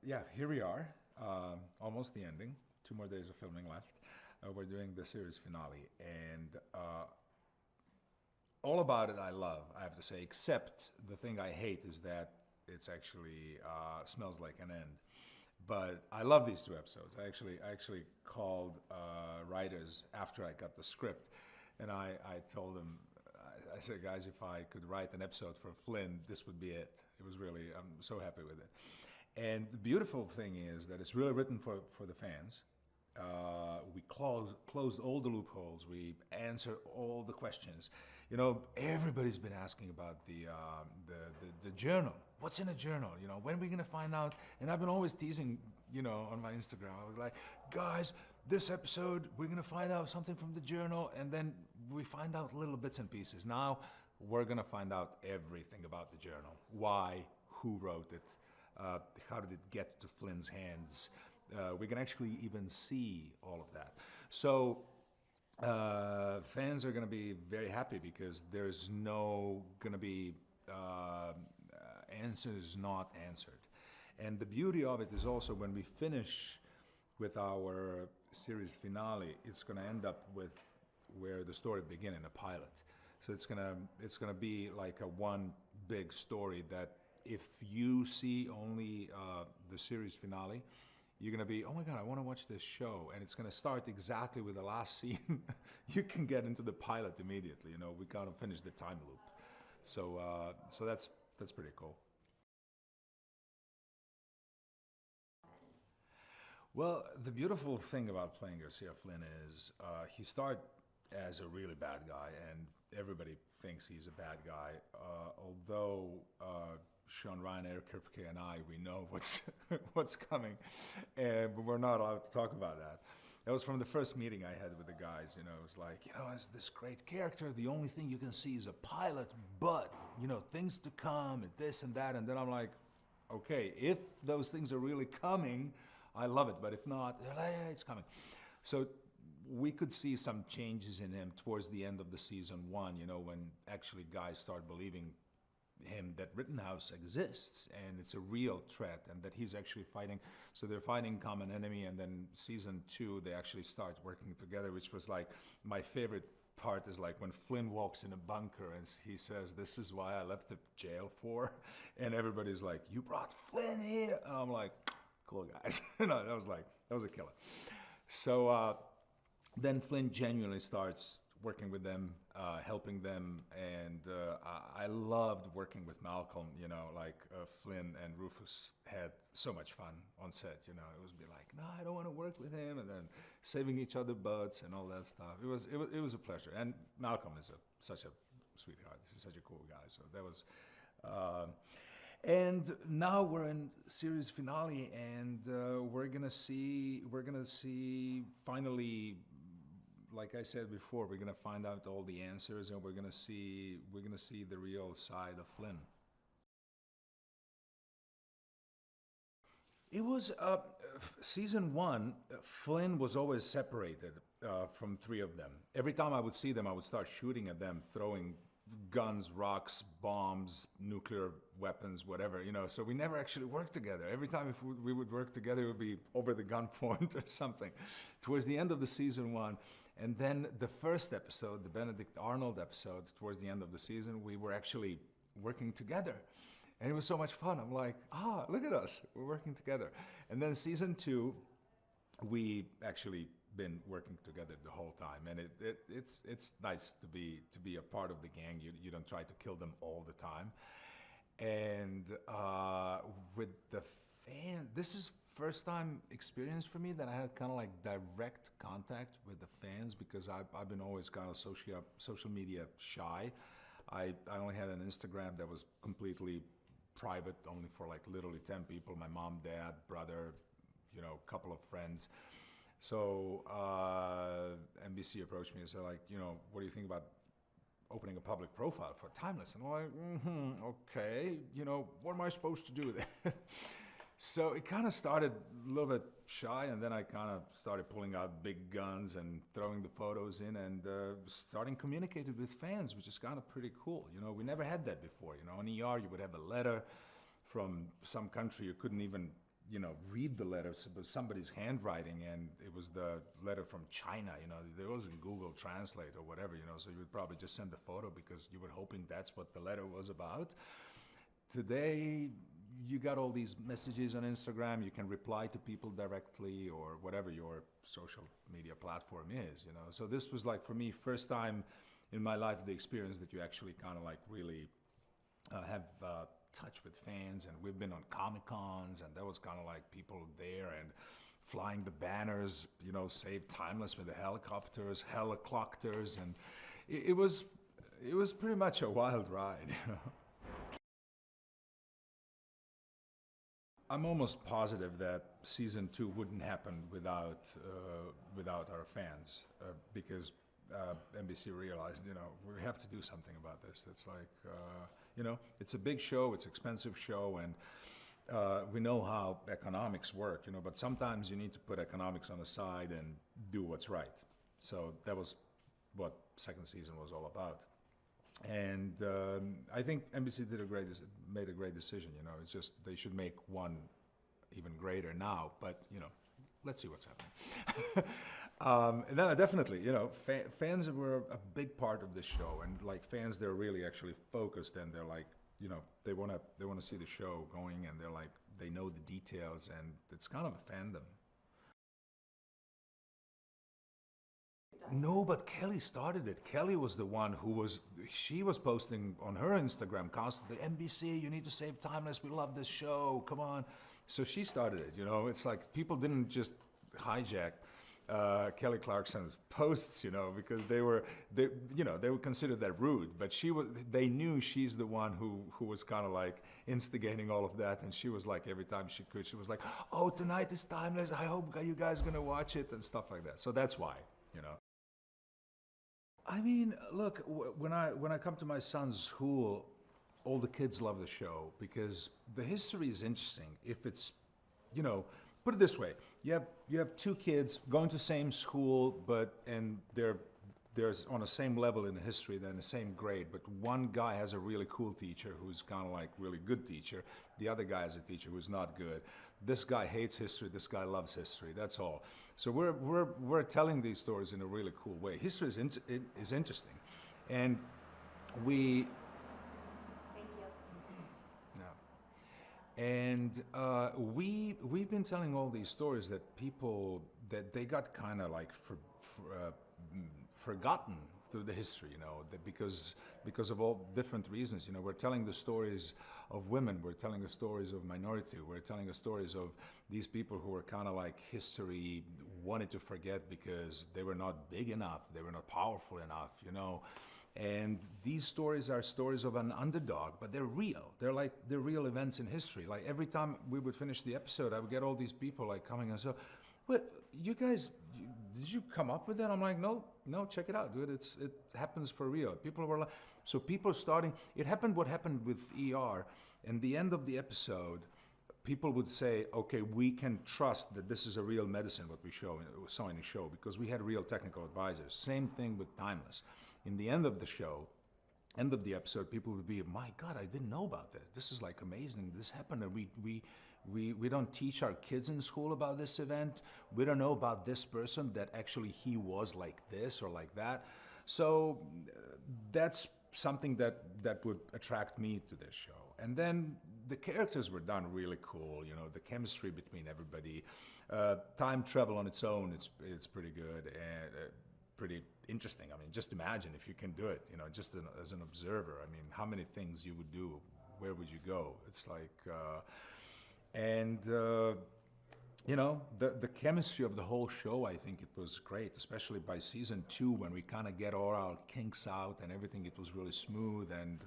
Yeah, here we are, almost the ending. 2 more days of filming left. We're doing the series finale, and all about it I love, I have to say, except the thing I hate is that it's actually smells like an end. But I love these 2 episodes. I actually called writers after I got the script, and I told them, I said, guys, if I could write an episode for Flynn, this would be it. It was really, I'm so happy with it. And the beautiful thing is that it's really written for the fans. We closed all the loopholes. We answer all the questions. You know, everybody's been asking about the journal. What's in a journal? You know, when are we gonna find out? And I've been always teasing, you know, on my Instagram. I was like, guys, this episode we're gonna find out something from the journal, and then we find out little bits and pieces. Now we're gonna find out everything about the journal. Why? Who wrote it? How did it get to Flynn's hands? We can actually even see all of that. So fans are going to be very happy because there's no going to be answers not answered. And the beauty of it is also when we finish with our series finale, it's going to end up with where the story began in a pilot. So it's gonna be like a one big story that if you see only the series finale, you're gonna be, oh my God, I wanna watch this show. And it's gonna start exactly with the last scene. You can get into the pilot immediately, you know, we kind of finish the time loop. So that's pretty cool. Well, the beautiful thing about playing Garcia Flynn is he started as a really bad guy, and everybody thinks he's a bad guy. Although Sean Ryan, Eric Kripke, and we know what's what's coming, but we're not allowed to talk about that. That was from the first meeting I had with the guys. You know, it was like, you know, it's this great character. The only thing you can see is a pilot, but you know, things to come, and this and that. And then I'm like, okay, if those things are really coming, I love it. But if not, they're like, yeah, it's coming. So we could see some changes in him towards the end of the season 1, you know, when actually guys start believing him that Rittenhouse exists and it's a real threat and that he's actually fighting. So they're fighting common enemy, and then season 2, they actually start working together, which was like my favorite part is like when Flynn walks in a bunker and he says, this is why I left the jail for, and everybody's like, you brought Flynn here? And I'm like, cool guys. You know, that was a killer. So then Flynn genuinely starts working with them, helping them, and I loved working with Malcolm. You know, like Flynn and Rufus had so much fun on set. You know, it was be like, no, I don't want to work with him, and then saving each other butts and all that stuff. It was a pleasure, and Malcolm is such a sweetheart. He's such a cool guy. So that was. And now we're in series finale, and we're gonna see finally, like I said before, we're gonna find out all the answers, and we're gonna see the real side of Flynn. It was season 1. Flynn was always separated from 3 of them. Every time I would see them, I would start shooting at them, throwing guns, rocks, bombs, nuclear weapons, whatever, you know. So we never actually worked together. Every time if we would work together, it would be over the gunpoint or something. Towards the end of the season 1, and then the first episode, the Benedict Arnold episode, towards the end of the season, we were actually working together. And it was so much fun. I'm like, look at us, we're working together. And then season 2, we actually been working together the whole time, and it's nice to be a part of the gang. You don't try to kill them all the time. And with the fan, this is first time experience for me that I had kind of like direct contact with the fans, because I've been always kind of social media shy. I only had an Instagram that was completely private, only for like literally 10 people, my mom, dad, brother, you know, a couple of friends. So NBC approached me and said, like, you know, what do you think about opening a public profile for Timeless? And I'm like, okay, you know, what am I supposed to do with it? So it kind of started a little bit shy, and then I kind of started pulling out big guns and throwing the photos in, and starting communicating with fans, which is kind of pretty cool. You know, we never had that before. You know, on ER you would have a letter from some country. You couldn't even, read the letter. It was somebody's handwriting, and it was the letter from China. There wasn't Google Translate or whatever. So you would probably just send a photo because you were hoping that's what the letter was about. Today, you got all these messages on Instagram. You can reply to people directly or whatever your social media platform is. So this was like, for me, first time in my life, the experience that you actually kind of like really have touch with fans. And we've been on Comic-Cons, and there was kind of like people there and flying the banners, Save Timeless with the helicopters, and it was pretty much a wild ride. I'm almost positive that season 2 wouldn't happen without our fans, because NBC realized, we have to do something about this. It's like, it's a big show, it's an expensive show, and we know how economics work, but sometimes you need to put economics on the side and do what's right. So that was what second season was all about. And I think NBC made a great decision. It's just they should make one even greater now. But let's see what's happening. No, definitely. Fans were a big part of this show, and like fans, they're really actually focused, and they're like, they want to see the show going, and they're like, they know the details, and it's kind of a fandom. No, but Kelly started it. Kelly was the one she was posting on her Instagram constantly, NBC, you need to save Timeless, we love this show, come on. So she started it, it's like people didn't just hijack Kelly Clarkson's posts, because they were considered that rude, but they knew she's the one who was kind of like instigating all of that, and she was like, every time she could, she was like, oh, tonight is Timeless, I hope you guys are gonna watch it, and stuff like that. So that's why, I mean, look, when I come to my son's school, all the kids love the show because the history is interesting. If it's, put it this way, you have two kids going to the same school, and they're on the same level in the history, they're in the same grade, but one guy has a really cool teacher who's kind of like really good teacher. The other guy has a teacher who's not good. This guy hates history, this guy loves history, that's all. So we're telling these stories in a really cool way. History is interesting. And we... Thank you. Yeah. And we've been telling all these stories that people, that they got kind of like forgotten through the history, that because of all different reasons. We're telling the stories of women, we're telling the stories of minority, we're telling the stories of these people who were kind of like history wanted to forget because they were not big enough, they were not powerful enough, And these stories are stories of an underdog, but they're real. They're real events in history. Like every time we would finish the episode, I would get all these people like coming and say, "What, you guys? Did you come up with that?" I'm like, "No, check it out, dude. It happens for real." People were like, so people starting. It happened. What happened with ER? And the end of the episode, people would say, "Okay, we can trust that this is a real medicine. What we saw in the show, because we had real technical advisors." Same thing with Timeless. In the end of the show, end of the episode, people would be, "My God, I didn't know about that. This is like amazing. This happened, and we don't teach our kids in school about this event. We don't know about this person that actually he was like this or like that." So that's something that would attract me to this show. And then the characters were done really cool. The chemistry between everybody. Time travel on its own, it's pretty good and pretty interesting. I mean, just imagine if you can do it, just as an observer. I mean, how many things you would do, where would you go? It's like, the chemistry of the whole show, I think it was great, especially by season 2 when we kind of get all our kinks out and everything. It was really smooth. And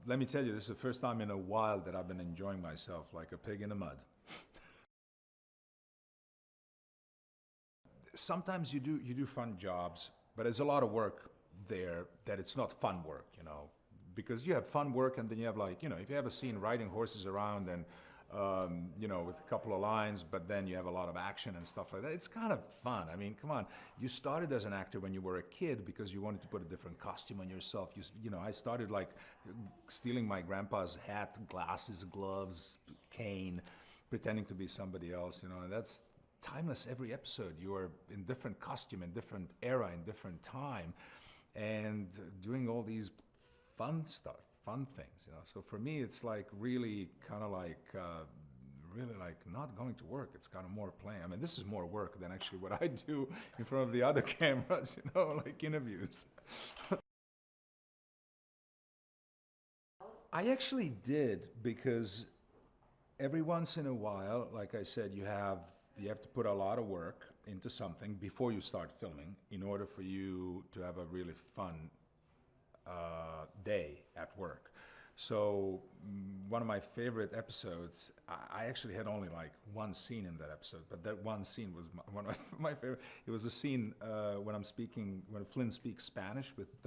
let me tell you, this is the first time in a while that I've been enjoying myself like a pig in the mud. Sometimes you do fun jobs, but there's a lot of work there that it's not fun work, because you have fun work and then you have like, if you have a scene riding horses around and you know, with a couple of lines, but then you have a lot of action and stuff like that. It's kind of fun. I mean, come on. You started as an actor when you were a kid because you wanted to put a different costume on yourself. You know, I started like stealing my grandpa's hat, glasses, gloves, cane, pretending to be somebody else, you know, and that's timeless. Every episode, you are in different costume, in different era, in different time, and doing all these fun stuff. Fun things, you know. So for me, it's like really kind of like, really like not going to work. It's kind of more playing. I mean, this is more work than actually what I do in front of the other cameras, you know, like interviews. I actually did, because every once in a while, like I said, you have to put a lot of work into something before you start filming in order for you to have a really fun day at work. So one of my favorite episodes, I actually had only like one scene in that episode, but that one scene was one of my favorite. It was a scene when Flynn speaks Spanish with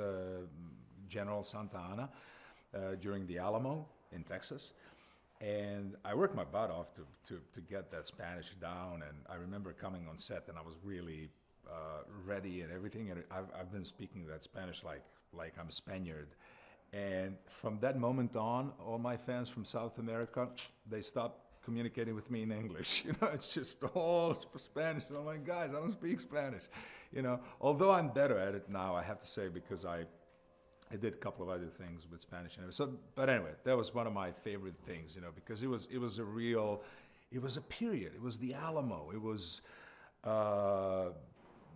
General Santa Anna during the Alamo in Texas. And I worked my butt off to get that Spanish down, and I remember coming on set and I was really ready and everything, and I've been speaking that Spanish like I'm Spaniard. And from that moment on, all my fans from South America, they stopped communicating with me in English. You know, it's just all Spanish. I'm like, guys, I don't speak Spanish. You know, although I'm better at it now, I have to say, because I did a couple of other things with Spanish. So, but anyway, that was one of my favorite things, you know, because it was a period. It was the Alamo. It was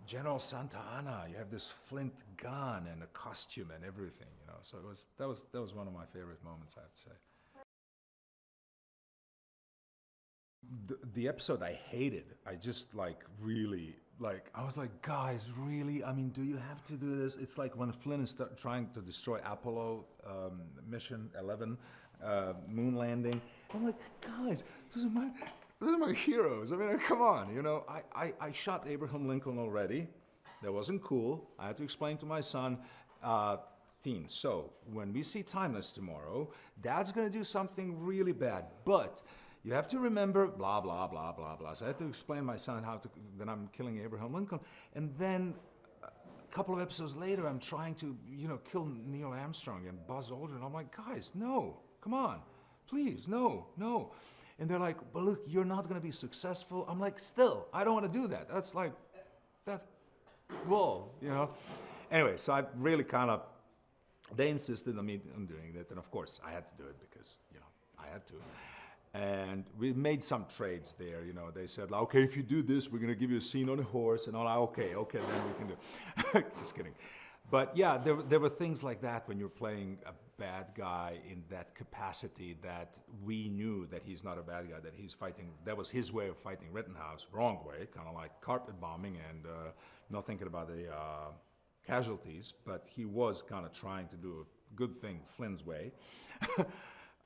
General Santa Anna. You have this flint gun and a costume and everything, you know. So that was one of my favorite moments, I have to say. The episode I hated. I just like really I was like, guys, really? I mean, do you have to do this? It's like when Flynn is trying to destroy Apollo mission 11, moon landing. I'm like, guys, those are my heroes. I mean, come on, you know. I shot Abraham Lincoln already. That wasn't cool. I had to explain to my son, teen, so when we see Timeless tomorrow, Dad's gonna do something really bad, but you have to remember blah, blah, blah, blah, blah. So I had to explain to my son that I'm killing Abraham Lincoln. And then a couple of episodes later, I'm trying to, you know, kill Neil Armstrong and Buzz Aldrin. I'm like, guys, no, come on, please, no. And they're like, but look, you're not gonna be successful. I'm like, still, I don't wanna do that. That's bull, you know? Anyway, so I really kind of, they insisted on me doing that. And of course, I had to do it because, you know, I had to. And we made some trades there, you know. They said, okay, if you do this, we're gonna give you a scene on a horse, and all. Okay, then we can do. Just kidding. But yeah, there were things like that when you're playing a bad guy in that capacity, that we knew that he's not a bad guy, that he's fighting. That was his way of fighting Rittenhouse, wrong way, kind of like carpet bombing and not thinking about the casualties. But he was kind of trying to do a good thing Flynn's way.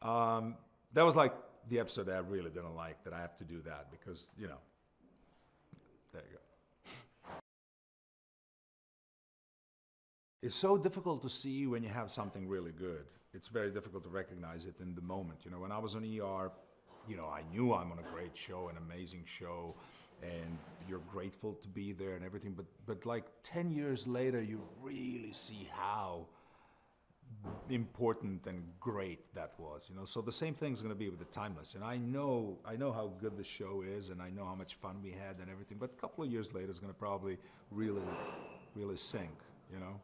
That was like the episode that I really didn't like, that I have to do that because, you know, there you go. It's so difficult to see when you have something really good. It's very difficult to recognize it in the moment. You know, when I was on ER, you know, I knew I'm on a great show, an amazing show, and you're grateful to be there and everything. But like 10 years later, you really see how important and great that was, you know. So the same thing's going to be with the Timeless, and I know how good the show is, and I know how much fun we had and everything. But a couple of years later, it's going to probably really sink, you know.